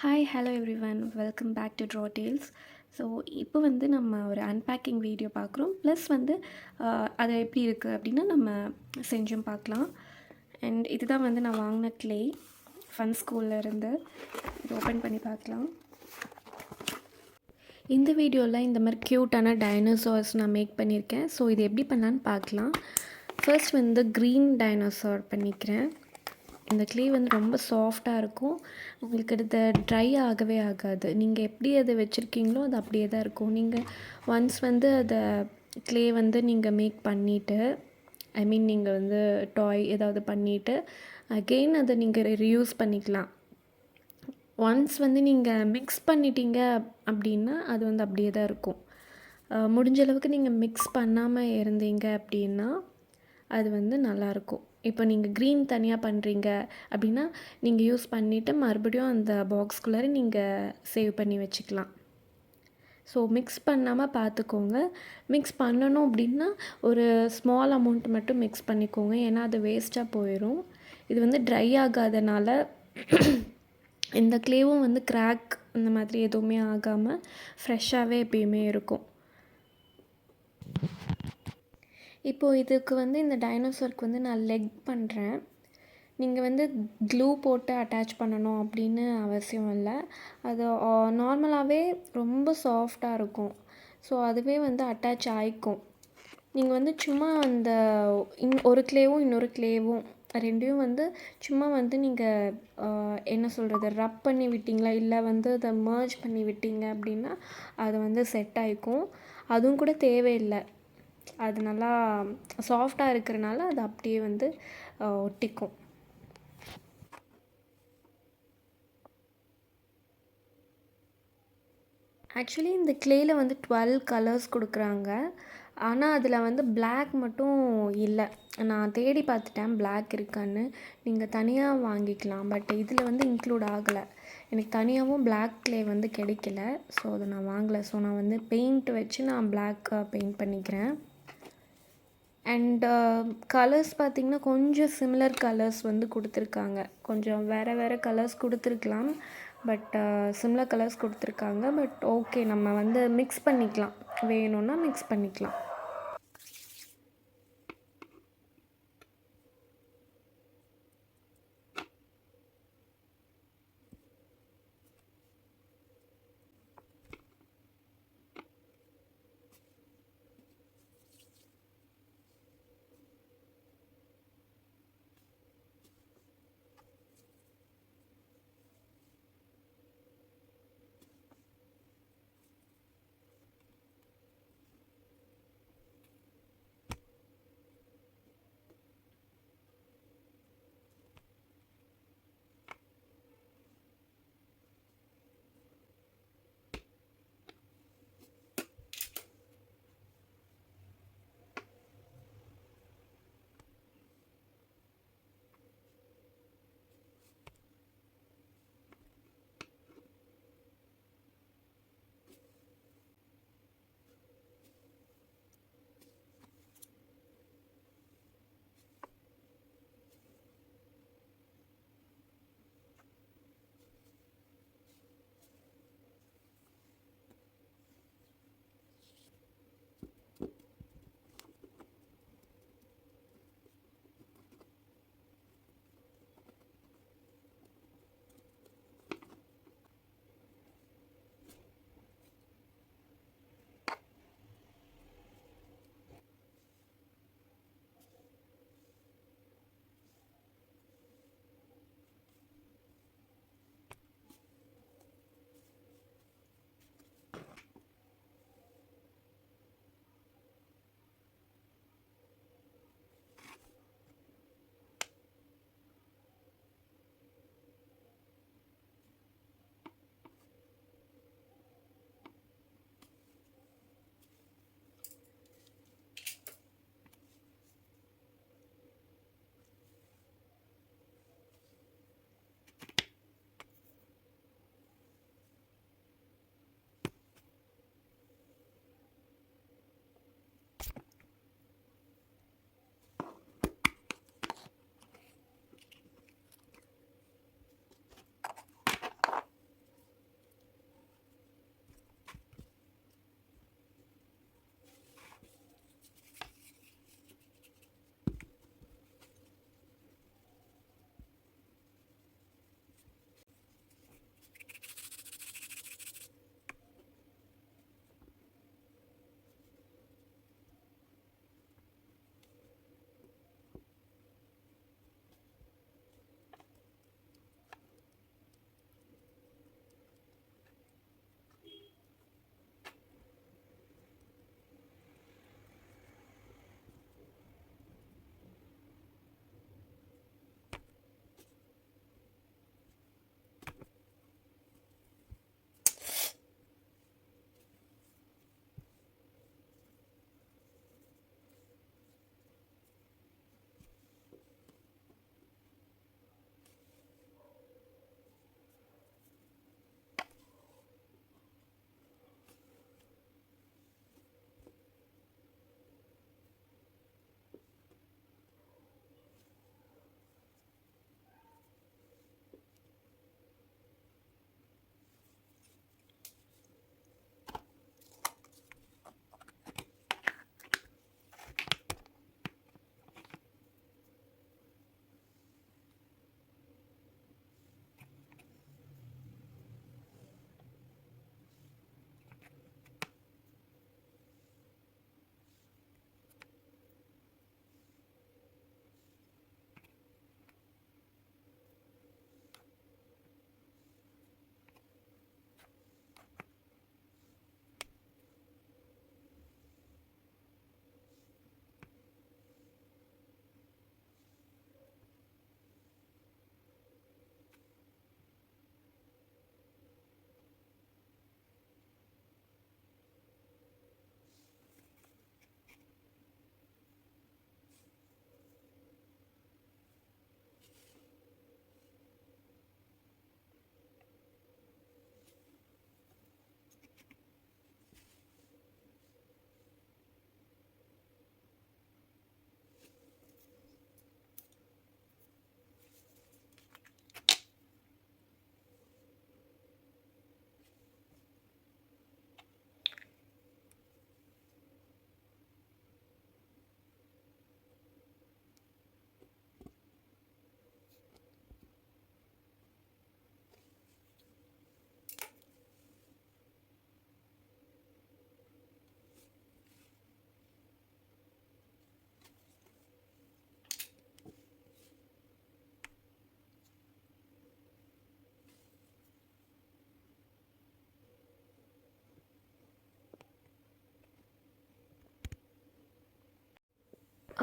Hi hello everyone welcome back to drawtales. So இப்போ வந்து நம்ம ஒரு அன்பேக்கிங் வீடியோ பார்க்குறோம். ப்ளஸ் வந்து அது எப்படி இருக்குது அப்படின்னா நம்ம செஞ்சும் பார்க்கலாம். அண்ட் இதுதான் வந்து நான் வாங்கின க்ளே ஃபன்ஸ்கூலில் இருந்து. இது ஓப்பன் பண்ணி பார்க்கலாம். இந்த வீடியோவில் இந்த மாதிரி க்யூட்டான டைனோசார்ஸ் நான் மேக் பண்ணியிருக்கேன். ஸோ இது எப்படி பண்ணலான்னு பார்க்கலாம். ஃபர்ஸ்ட் வந்து க்ரீன் டைனோசார் பண்ணிக்கிறேன். இந்த க்ளே வந்து ரொம்ப சாஃப்டாக இருக்கும். உங்களுக்கு இது ட்ரை ஆகவே ஆகாது. நீங்கள் எப்படி அதை வச்சுருக்கீங்களோ அது அப்படியே தான் இருக்கும். நீங்கள் ஒன்ஸ் வந்து அதை க்ளே வந்து நீங்கள் மேக் பண்ணிவிட்டு நீங்கள் வந்து டாய் ஏதாவது பண்ணிவிட்டு அகெயின் அதை நீங்கள் ரீயூஸ் பண்ணிக்கலாம். ஒன்ஸ் வந்து நீங்கள் மிக்ஸ் பண்ணிட்டீங்க அப்படின்னா அது வந்து அப்படியே தான் இருக்கும். முடிஞ்ச அளவுக்கு நீங்கள் மிக்ஸ் பண்ணாமல் இருந்தீங்க அப்படின்னா அது வந்து நல்லாயிருக்கும். இப்போ நீங்கள் க்ரீன் தனியாக பண்ணுறீங்க அப்படின்னா நீங்கள் யூஸ் பண்ணிவிட்டு மறுபடியும் அந்த பாக்ஸ்குள்ளார நீங்கள் சேவ் பண்ணி வச்சுக்கலாம். ஸோ மிக்ஸ் பண்ணாமல் பார்த்துக்கோங்க. மிக்ஸ் பண்ணணும் அப்படின்னா ஒரு ஸ்மால் அமௌண்ட் மட்டும் மிக்ஸ் பண்ணிக்கோங்க. ஏன்னா அது வேஸ்ட்டாக போயிடும். இது வந்து ட்ரை ஆகாதனால இந்த க்ளேவும் வந்து கிராக் இந்த மாதிரி எதுவுமே ஆகாமல் ஃப்ரெஷ்ஷாகவே எப்பயுமே இருக்கும். இப்போது இதுக்கு வந்து இந்த டைனோசருக்கு வந்து நான் லெக் பண்ணுறேன். நீங்கள் வந்து க்ளூ போட்டு அட்டாச் பண்ணணும் அப்படின்னு அவசியம் இல்லை. அது நார்மலாகவே ரொம்ப சாஃப்டாக இருக்கும். ஸோ அதுவே வந்து அட்டாச் ஆகிக்கும். நீங்கள் வந்து சும்மா அந்த ஒரு க்ளேவும் இன்னொரு க்ளேவும் ரெண்டையும் வந்து சும்மா வந்து நீங்கள் என்ன சொல்கிறது ரப் பண்ணி விட்டிங்களா இல்லை வந்து அதை மர்ஜ் பண்ணி விட்டீங்க அப்படின்னா அது வந்து செட் ஆகிக்கும். அதுவும் கூட தேவையில்லை. அது நல்லா சாஃப்டாக இருக்கிறனால அது அப்படியே வந்து ஒட்டிக்கும். ஆக்சுவலி இந்த க்ளேயில் வந்து 12 கலர்ஸ் கொடுக்குறாங்க. ஆனால் அதில் வந்து பிளாக் மட்டும் இல்லை. நான் தேடி பார்த்துட்டேன் பிளாக் இருக்கான்னு. நீங்கள் தனியாக வாங்கிக்கலாம். பட் இதில் வந்து இன்க்ளூட் ஆகலை. எனக்கு தனியாகவும் பிளாக் க்ளே வந்து கிடைக்கல. ஸோ அதை நான் வாங்கலை. ஸோ நான் வந்து பெயிண்ட் வச்சு நான் பிளாக் பெயிண்ட் பண்ணிக்கிறேன். அண்ட் கலர்ஸ் பார்த்திங்கன்னா கொஞ்சம் சிமிலர் கலர்ஸ் வந்து கொடுத்துருக்காங்க. கொஞ்சம் வேறு வேறு கலர்ஸ் கொடுத்துருக்கலாம். பட் சிமிலர் கலர்ஸ் கொடுத்துருக்காங்க. பட் ஓகே, நம்ம வந்து மிக்ஸ் பண்ணிக்கலாம். வேணும்னா மிக்ஸ் பண்ணிக்கலாம்.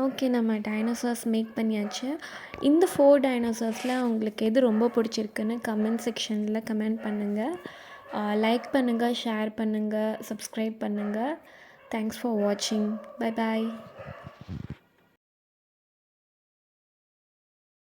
ஓகே, நம்ம டைனோசார்ஸ் மேக் பண்ணியாச்சு. இந்த 4 டைனோசார்ஸில் உங்களுக்கு எது ரொம்ப பிடிச்சிருக்குன்னு கமெண்ட் செக்ஷனில் கமெண்ட் பண்ணுங்கள். லைக் பண்ணுங்கள், ஷேர் பண்ணுங்கள், சப்ஸ்கிரைப் பண்ணுங்கள். தேங்க்ஸ் ஃபார் வாட்சிங். Bye bye.